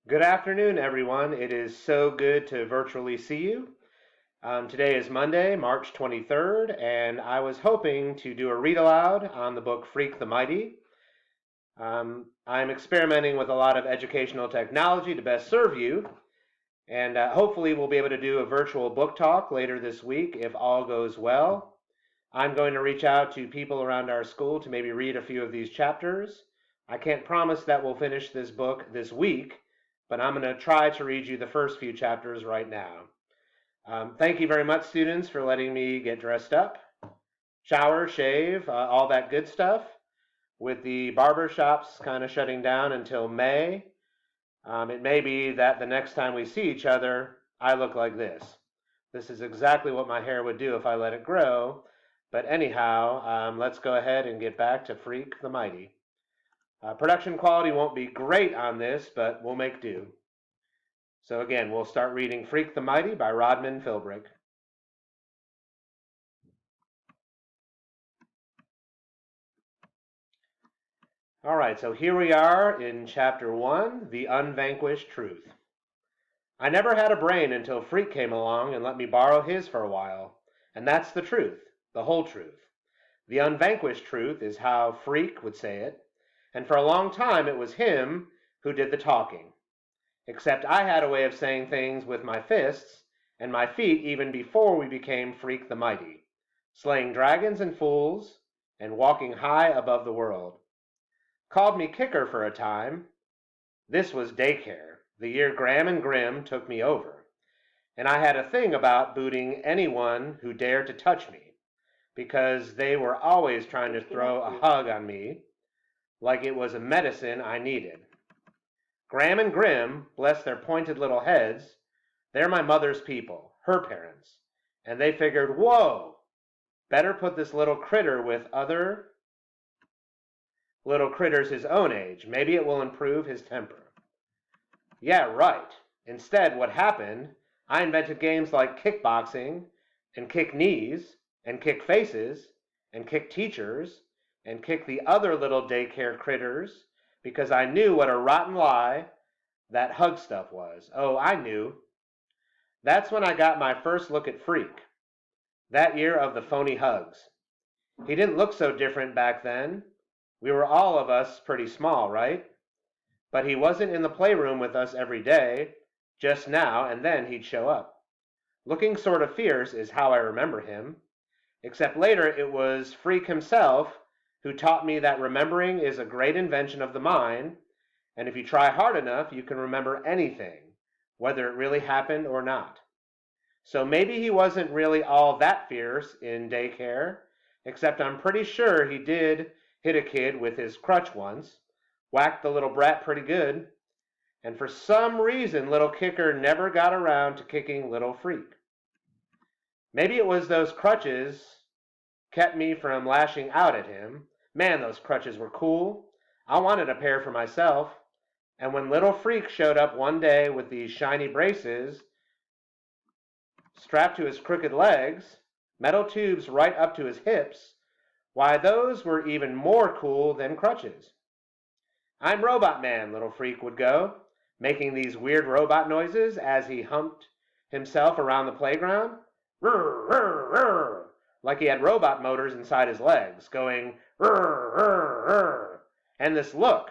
Good afternoon, everyone. It is so good to virtually see you. Today is Monday, March 23rd, and I was hoping to do a read aloud on the book Freak the Mighty. I'm experimenting with a lot of educational technology to best serve you, and hopefully we'll be able to do a virtual book talk later this week if all goes well. I'm going to reach out to people around our school to maybe read a few of these chapters. I can't promise that we'll finish this book this week, but I'm going to try to read you the first few chapters right now. Thank you very much, students, for letting me get dressed up, shower, shave, all that good stuff. With the barber shops kind of shutting down until May, it may be that the next time we see each other, I look like this. This is exactly what my hair would do if I let it grow. But anyhow, let's go ahead and get back to Freak the Mighty. Production quality won't be great on this, but we'll make do. So again, we'll start reading Freak the Mighty by Rodman Philbrick. All right, so here we are in chapter 1, The Unvanquished Truth. I never had a brain until Freak came along and let me borrow his for a while. And that's the truth, the whole truth. The unvanquished truth is how Freak would say it, and for a long time it was him who did the talking. Except I had a way of saying things with my fists and my feet even before we became Freak the Mighty, slaying dragons and fools and walking high above the world. Called me Kicker for a time. This was daycare, the year Graham and Grimm took me over, and I had a thing about booting anyone who dared to touch me, because they were always trying to throw a hug on me like it was a medicine I needed. Graham and Grimm, bless their pointed little heads, they're my mother's people, her parents, and they figured, whoa, better put this little critter with other little critters his own age. Maybe it will improve his temper. Yeah, right. Instead, what happened, I invented games like kickboxing, and kick knees, and kick faces, and kick teachers, and kick the other little daycare critters, because I knew what a rotten lie that hug stuff was. Oh, I knew. That's when I got my first look at Freak, that year of the phony hugs. He didn't look so different back then. We were all of us pretty small, right? But he wasn't in the playroom with us every day, just now and then he'd show up. Looking sort of fierce is how I remember him, except later it was Freak himself who taught me that remembering is a great invention of the mind, and if you try hard enough, you can remember anything, whether it really happened or not. So maybe he wasn't really all that fierce in daycare, except I'm pretty sure he did hit a kid with his crutch once, whacked the little brat pretty good, and for some reason little Kicker never got around to kicking little Freak. Maybe it was those crutches kept me from lashing out at him. Man, those crutches were cool. I wanted a pair for myself, and when little Freak showed up one day with these shiny braces strapped to his crooked legs, metal tubes right up to his hips, why, those were even more cool than crutches. I'm Robot Man, little Freak would go, making these weird robot noises as he humped himself around the playground. Rrr, rrr, rrr, like he had robot motors inside his legs, going rrr, rrr, rrr. And this look,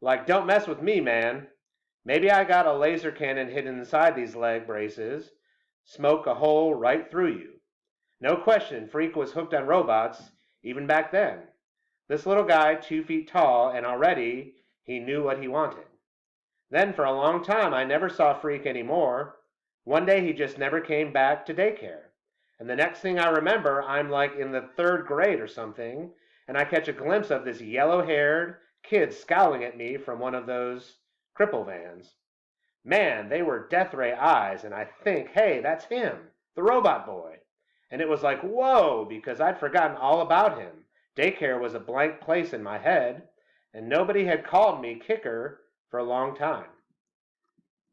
like, don't mess with me, man. Maybe I got a laser cannon hidden inside these leg braces, smoke a hole right through you. No question, Freak was hooked on robots, even back then. This little guy, 2 feet tall, and already he knew what he wanted. Then for a long time, I never saw Freak anymore. One day he just never came back to daycare. And the next thing I remember, I'm like in the 3rd grade or something, and I catch a glimpse of this yellow-haired kid scowling at me from one of those cripple vans. Man, they were death ray eyes, and I think, hey, that's him, the robot boy. And it was like, whoa, because I'd forgotten all about him. Daycare was a blank place in my head, and nobody had called me Kicker for a long time.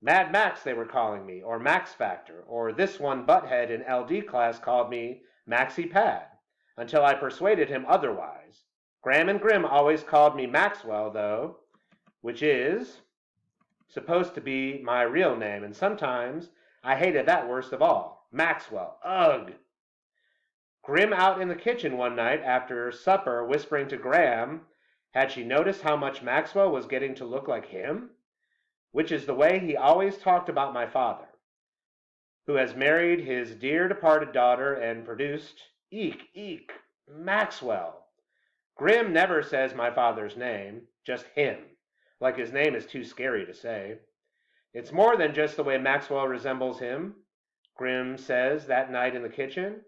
Mad Max they were calling me, or Max Factor, or this one butthead in LD class called me Maxie Pad, until I persuaded him otherwise. Graham and Grimm always called me Maxwell, though, which is supposed to be my real name, and sometimes I hated that worst of all. Maxwell. Ugh. Grim out in the kitchen one night after supper, whispering to Graham, had she noticed how much Maxwell was getting to look like him? Which is the way he always talked about my father, who has married his dear departed daughter and produced, eek, Maxwell. Grim never says my father's name, just him, like his name is too scary to say. It's more than just the way Maxwell resembles him, Grim says that night in the kitchen.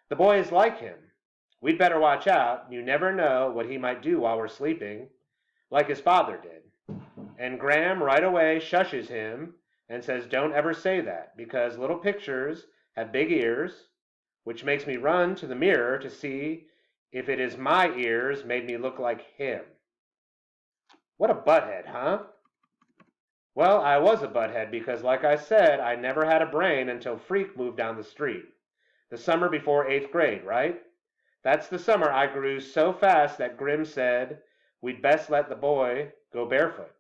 The boy is like him. We'd better watch out. You never know what he might do while we're sleeping, like his father did. And Graham right away shushes him and says, don't ever say that, because little pictures have big ears, which makes me run to the mirror to see if it is my ears made me look like him. What a butthead, huh? Well, I was a butthead because, like I said, I never had a brain until Freak moved down the street. The summer before 8th grade, right? That's the summer I grew so fast that Grim said we'd best let the boy go barefoot.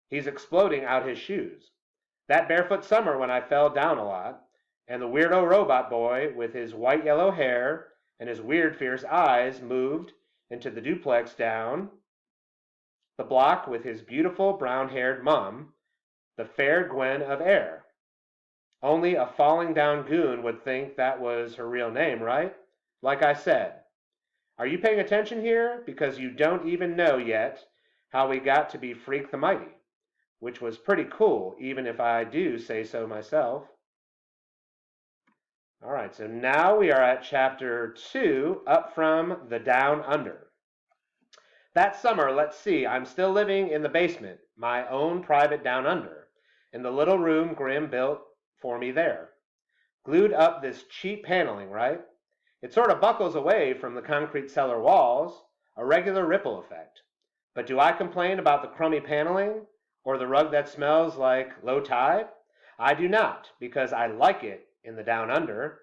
He's exploding out his shoes. That barefoot summer when I fell down a lot, and the weirdo robot boy with his white-yellow hair and his weird fierce eyes moved into the duplex down the block with his beautiful brown-haired mom, the fair Gwen of Air. Only a falling down goon would think that was her real name, right? Like I said. Are you paying attention here? Because you don't even know yet how we got to be Freak the Mighty, which was pretty cool, even if I do say so myself. All right, so now we are at chapter 2, up from the Down Under. That summer, let's see, I'm still living in the basement, my own private Down Under, in the little room Grim built for me there. Glued up this cheap paneling, right? It sort of buckles away from the concrete cellar walls, a regular ripple effect. But do I complain about the crummy paneling or the rug that smells like low tide? I do not, because I like it in the Down Under.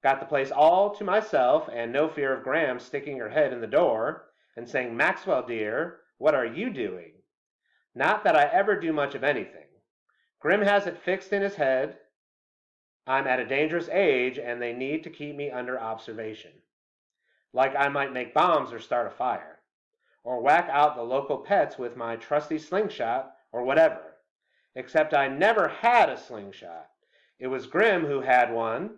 Got the place all to myself and no fear of Graham sticking her head in the door and saying, Maxwell, dear, what are you doing? Not that I ever do much of anything. Grim has it fixed in his head. I'm at a dangerous age and they need to keep me under observation. Like I might make bombs or start a fire, or whack out the local pets with my trusty slingshot or whatever. Except I never had a slingshot. It was Grim who had one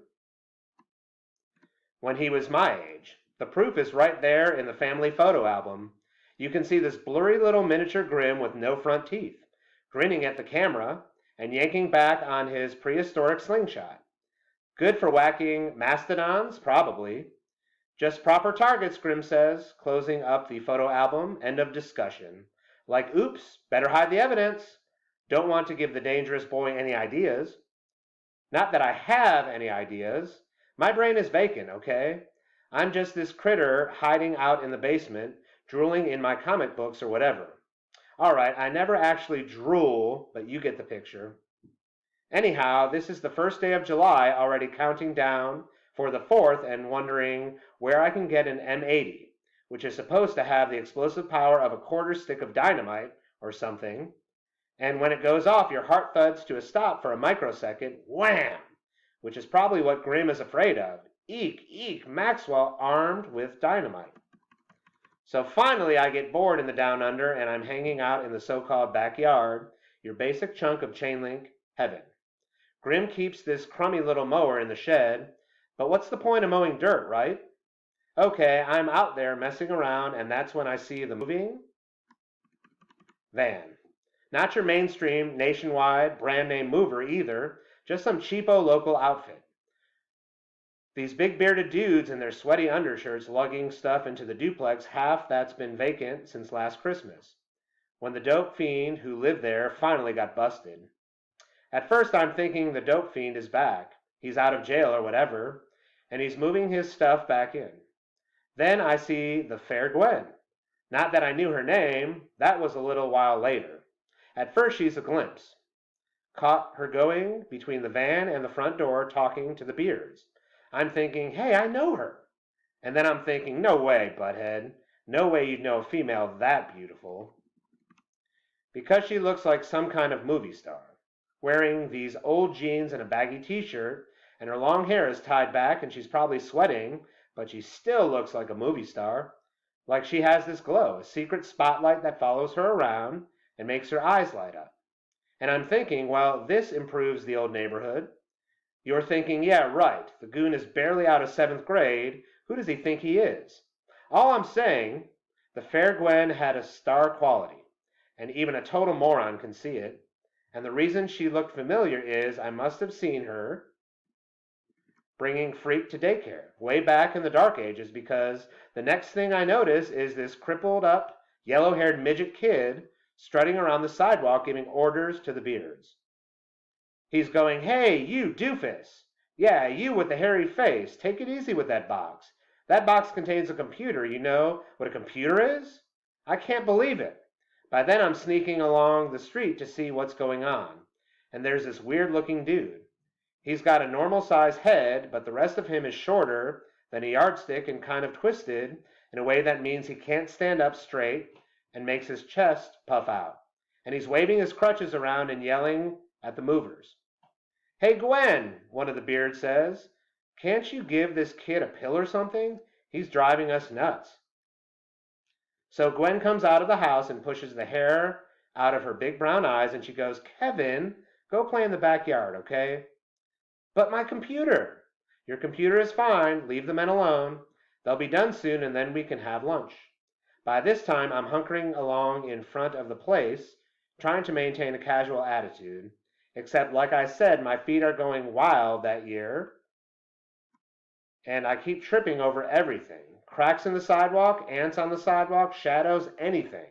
when he was my age. The proof is right there in the family photo album. You can see this blurry little miniature Grim with no front teeth, grinning at the camera and yanking back on his prehistoric slingshot. Good for whacking mastodons? Probably. Just proper targets, Grim says, closing up the photo album. End of discussion. Like, oops, better hide the evidence. Don't want to give the dangerous boy any ideas. Not that I have any ideas. My brain is vacant, okay? I'm just this critter hiding out in the basement, drooling in my comic books or whatever. All right, I never actually drool, but you get the picture. Anyhow, this is the first day of July, already counting down for the 4th and wondering where I can get an M80, which is supposed to have the explosive power of a quarter stick of dynamite or something. And when it goes off, your heart thuds to a stop for a microsecond. Wham! Which is probably what Grim is afraid of. Eek, Maxwell armed with dynamite. So finally I get bored in the Down Under and I'm hanging out in the so-called backyard, your basic chunk of chain link heaven. Grim keeps this crummy little mower in the shed, but what's the point of mowing dirt, right? Okay, I'm out there messing around and that's when I see the moving van. Not your mainstream, nationwide, brand name mover either, just some cheapo local outfit. These big bearded dudes in their sweaty undershirts lugging stuff into the duplex, half that's been vacant since last Christmas, when the dope fiend who lived there finally got busted. At first I'm thinking the dope fiend is back. He's out of jail or whatever, and he's moving his stuff back in. Then I see the fair Gwen. Not that I knew her name, that was a little while later. At first she's a glimpse. Caught her going between the van and the front door talking to the Beards. I'm thinking, hey, I know her. And then I'm thinking, no way, butthead. No way you'd know a female that beautiful. because she looks like some kind of movie star, wearing these old jeans and a baggy t-shirt, and her long hair is tied back and she's probably sweating, but she still looks like a movie star. Like she has this glow, a secret spotlight that follows her around and makes her eyes light up. And I'm thinking, well, this improves the old neighborhood. You're thinking, yeah, right, the goon is barely out of 7th grade. Who does he think he is? All I'm saying, the fair Gwen had a star quality, and even a total moron can see it. And the reason she looked familiar is I must have seen her bringing Freak to daycare way back in the dark ages, because the next thing I notice is this crippled up, yellow-haired midget kid strutting around the sidewalk giving orders to the beards. He's going, "Hey, you doofus. Yeah, you with the hairy face. Take it easy with that box. That box contains a computer. You know what a computer is? I can't believe it." By then I'm sneaking along the street to see what's going on. And there's this weird-looking dude. He's got a normal-sized head, but the rest of him is shorter than a yardstick and kind of twisted in a way that means he can't stand up straight and makes his chest puff out. And he's waving his crutches around and yelling at the movers. "Hey, Gwen," one of the beards says, "can't you give this kid a pill or something? He's driving us nuts." So Gwen comes out of the house and pushes the hair out of her big brown eyes, and she goes, "Kevin, go play in the backyard, okay?" "But my computer." "Your computer is fine. Leave the men alone. They'll be done soon, and then we can have lunch." By this time, I'm hunkering along in front of the place, trying to maintain a casual attitude. Except, like I said, my feet are going wild that year, and I keep tripping over everything. Cracks in the sidewalk, ants on the sidewalk, shadows, anything.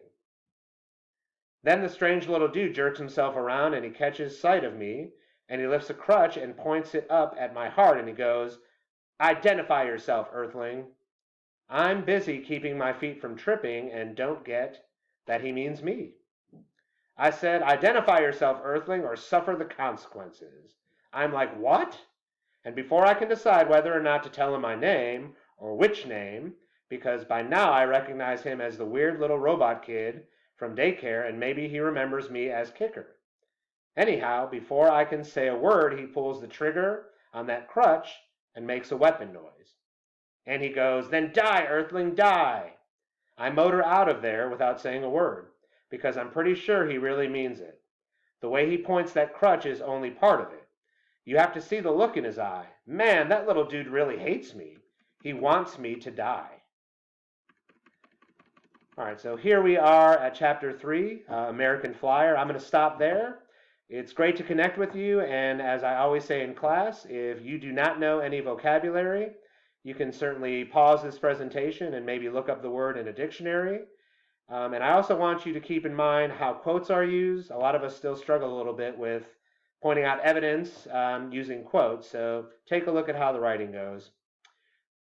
Then the strange little dude jerks himself around and he catches sight of me, and he lifts a crutch and points it up at my heart, and he goes, "Identify yourself, Earthling." I'm busy keeping my feet from tripping and don't get that he means me. I said, "Identify yourself, Earthling, or suffer the consequences." I'm like, "What?" And before I can decide whether or not to tell him my name, or which name, because by now I recognize him as the weird little robot kid from daycare, and maybe he remembers me as Kicker. Anyhow, before I can say a word, he pulls the trigger on that crutch and makes a weapon noise. And he goes, "Then die, Earthling, die." I motor out of there without saying a word, because I'm pretty sure he really means it. The way he points that crutch is only part of it. You have to see the look in his eye. Man, that little dude really hates me. He wants me to die. All right, so here we are at Chapter 3, American Flyer. I'm going to stop there. It's great to connect with you, and as I always say in class, if you do not know any vocabulary, you can certainly pause this presentation and maybe look up the word in a dictionary. And I also want you to keep in mind how quotes are used. A lot of us still struggle a little bit with pointing out evidence using quotes, so take a look at how the writing goes.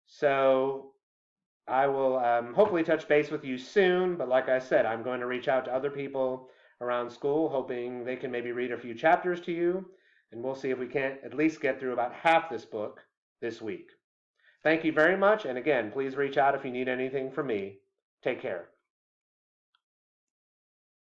So I will hopefully touch base with you soon, but like I said, I'm going to reach out to other people around school, hoping they can maybe read a few chapters to you, and we'll see if we can't at least get through about half this book this week. Thank you very much, and again, please reach out if you need anything from me. Take care.